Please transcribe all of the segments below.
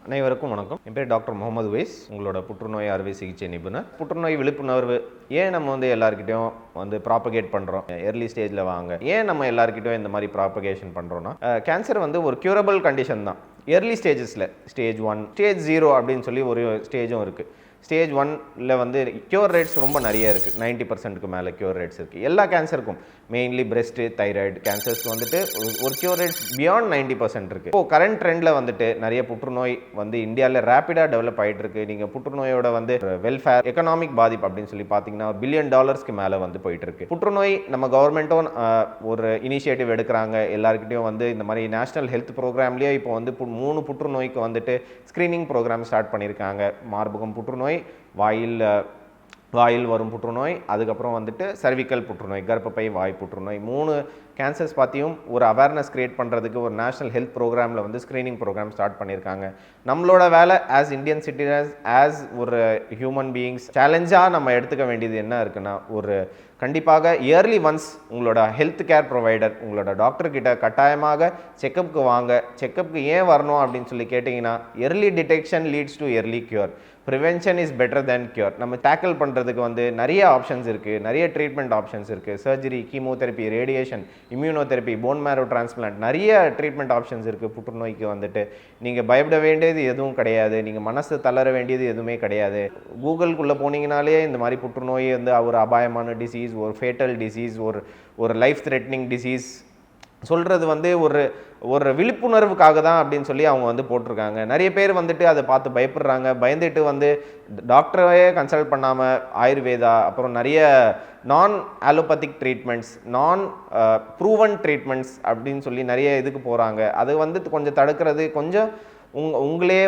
அனைவருக்கும் வணக்கம். என் பேர் டாக்டர் முகமது வைஸ், உங்களோட புற்றுநோய் அறுவை சிகிச்சை நிபுணர். புற்றுநோய் விழிப்புணர்வு ஏன் நம்ம எல்லாருக்கிட்டையும் ப்ராபகேட் பண்ணுறோம்? எர்லி ஸ்டேஜில் வாங்க. ஏன் நம்ம எல்லாருக்கிட்டையும் இந்த மாதிரி ப்ராபகேஷன் பண்ணுறோன்னா, கேன்சர் ஒரு க்யூரபிள் கண்டிஷன் தான். எர்லி ஸ்டேஜஸில் ஸ்டேஜ் 1, ஸ்டேஜ் 0 அப்படின்னு சொல்லி ஒரு ஸ்டேஜும் இருக்குது. ஸ்டேஜ் 1ல் க்யூர் ரேட்ஸ் ரொம்ப நிறைய இருக்குது. 90%க்கு மேலே க்யூர் ரேட்ஸ் இருக்குது எல்லா கேன்சருக்கும். மெயின்லி பிரெஸ்ட்டு, தைராய்டு கேன்சர்ஸ்க்கு ஒரு க்யூர் ரேட்ஸ் பியாண்ட் 90% இருக்குது. இப்போது கரண்ட் ட்ரெண்டில் நிறைய புற்றுநோய் இந்தியாவில் ரேப்பிடாக டெவலப் ஆகிட்டு இருக்கு. நீங்கள் புற்றுநோயோட வெல்ஃபேர், எக்கனாமிக் பாதிப்பு அப்படின்னு சொல்லி பார்த்தீங்கன்னா $1 பில்லியன் மேலே போயிட்டு இருக்கு. புற்றுநோய் நம்ம கவர்மெண்ட்டும் ஒரு இனிஷியேட்டிவ் எடுக்கிறாங்க. எல்லாருக்கிட்டையும் இந்த மாதிரி நேஷனல் ஹெல்த் ப்ரோக்ராம்லேயே இப்போ 3 புற்றுநோய்க்கு ஸ்க்ரீனிங் ப்ரோக்ராம் ஸ்டார்ட் பண்ணியிருக்காங்க. மார்பகம் புற்றுநோய், வாயில் வரும் புற்றுநோய், அதுக்கப்புறம் சர்விக்கல் புற்றுநோய், கர்ப்பப்பை வாய் புற்றுநோய், 3 கேன்சர்ஸ் பார்த்தியும் ஒரு அவேர்னஸ் கிரியேட் பண்ணுறதுக்கு ஒரு நேஷனல் ஹெல்த் ப்ரோக்ராமில் ஸ்க்ரீனிங் ப்ரோக்ராம் ஸ்டார்ட் பண்ணியிருக்காங்க. நம்மளோட வேலை ஆஸ் இந்தியன் சிட்டிசன்ஸ், ஆஸ் ஒரு ஹியூமன் பீயிங்ஸ், சேலஞ்சாக நம்ம எடுத்துக்க வேண்டியது என்ன இருக்குன்னா, கண்டிப்பாக இயர்லி ஒன்ஸ் உங்களோட ஹெல்த் கேர் ப்ரொவைடர், உங்களோட டாக்டர்கிட்ட கட்டாயமாக செக்கப்புக்கு வாங்க. செக்கப்புக்கு ஏன் வரணும் அப்படின்னு சொல்லி கேட்டிங்கன்னா, early detection leads to early cure. Prevention is better than cure. நம்ம டேக்கிள் பண்ணுறதுக்கு நிறைய ஆப்ஷன்ஸ் இருக்குது, நிறைய ட்ரீட்மெண்ட் ஆப்ஷன்ஸ் இருக்குது. Surgery, chemotherapy, radiation, immunotherapy, bone marrow transplant, நிறைய ட்ரீட்மெண்ட் ஆப்ஷன்ஸ் இருக்குது. புற்றுநோய்க்கு நீங்கள் பயப்பட வேண்டியது எதுவும் கிடையாது. நீங்கள் மனசு தளர வேண்டியது எதுவுமே கிடையாது. கூகுளுக்குள்ளே போனீங்கனாலே இந்த மாதிரி புற்றுநோய் ஒரு அபாயமான டிசீஸ், ஒரு ஃபேட்டல் டிசீஸ், ஒரு லைஃப் த்ரெட்னிங் டிசீஸ் சொல்கிறது ஒரு விழிப்புணர்வுக்காக தான் அப்படின்னு சொல்லி அவங்க போட்டிருக்காங்க. நிறைய பேர் அதை பார்த்து பயப்படுறாங்க. பயந்துட்டு டாக்டரையே கன்சல்ட் பண்ணாமல் ஆயுர்வேதா, அப்புறம் நிறைய நான் ஆலோபதிக் ட்ரீட்மெண்ட்ஸ், நான் ப்ரூவன் ட்ரீட்மெண்ட்ஸ் அப்படின்னு சொல்லி நிறைய இதுக்கு போகிறாங்க. அது கொஞ்சம் தடுக்கிறது, கொஞ்சம் உங்களே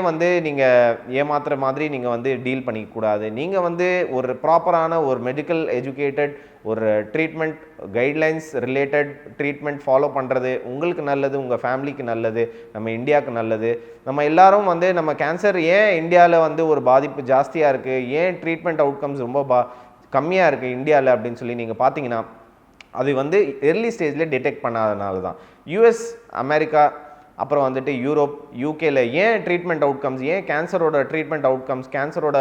நீங்கள் ஏமாத்துற மாதிரி நீங்கள் டீல் பண்ணிக்கூடாது. நீங்கள் ஒரு ப்ராப்பரான ஒரு மெடிக்கல் எஜுகேட்டட் ஒரு treatment guidelines related treatment follow பண்ணுறது உங்களுக்கு நல்லது, உங்கள் ஃபேமிலிக்கு நல்லது, நம்ம இந்தியாவுக்கு நல்லது. நம்ம எல்லாரும் நம்ம கேன்சர் ஏன் இந்தியாவில் ஒரு பாதிப்பு ஜாஸ்தியாக இருக்குது, ஏன் ட்ரீட்மெண்ட் அவுட்கம்ஸ் ரொம்ப கம்மியாக இருக்குது இந்தியாவில் அப்படின்னு சொல்லி நீங்கள் பார்த்தீங்கன்னா, அது எர்லி ஸ்டேஜில் டிடெக்ட் பண்ணாதனால தான். யூஎஸ், அமெரிக்கா, அப்புறம் யூரோப், யூகேல ஏன் ட்ரீட்மெண்ட் அவுட்கம்ஸ், ஏன் கேன்சரோட ட்ரீட்மெண்ட் அவுட்கம்ஸ், கேன்சரோட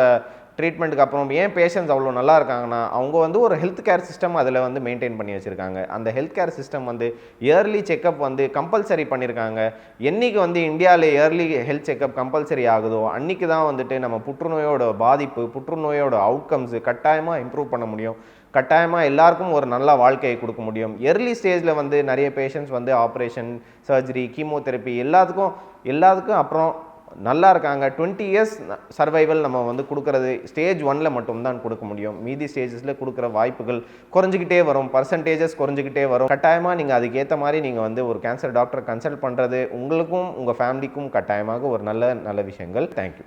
ட்ரீட்மெண்ட்டுக்கு அப்புறம் ஏன் பேஷண்ட்ஸ் அவ்வளோ நல்லா இருக்காங்கன்னா, அவங்க ஒரு ஹெல்த் கேர் சிஸ்டம் அதில் மெயின்டைன் பண்ணி வச்சுருக்காங்க. அந்த health care system early checkup compulsory பண்ணியிருக்காங்க. என்றைக்கு இந்தியாவில் இயர்லி ஹெல்த் செக்கப் கம்பல்சரி ஆகுதோ அன்றைக்கி தான் நம்ம புற்றுநோயோட பாதிப்பு, புற்றுநோயோட அவுட்கம்ஸு கட்டாயமாக இம்ப்ரூவ் பண்ண முடியும். கட்டாயமாக எல்லாருக்கும் ஒரு நல்ல வாழ்க்கையை கொடுக்க முடியும். எர்லி ஸ்டேஜில் நிறைய பேஷண்ட்ஸ் ஆப்ரேஷன், சர்ஜரி, கீமோதெரப்பி எல்லாத்துக்கும் அப்புறம் நல்லா இருக்காங்க. 20 இயர்ஸ் சர்வைவல் நம்ம கொடுக்கறது ஸ்டேஜ் 1ல் மட்டும்தான் கொடுக்க முடியும். மீதி ஸ்டேஜஸில் கொடுக்குற வாய்ப்புகள் குறைஞ்சிக்கிட்டே வரும், பர்சன்டேஜஸ் குறைஞ்சிக்கிட்டே வரும். கட்டாயமாக நீங்கள் அதுக்கேற்ற மாதிரி நீங்கள் ஒரு கேன்சர் டாக்டரை கன்சல்ட் பண்ணுறது உங்களுக்கும் உங்கள் ஃபேமிலிக்கும் கட்டாயமாக ஒரு நல்ல விஷயங்கள். தேங்க்யூ.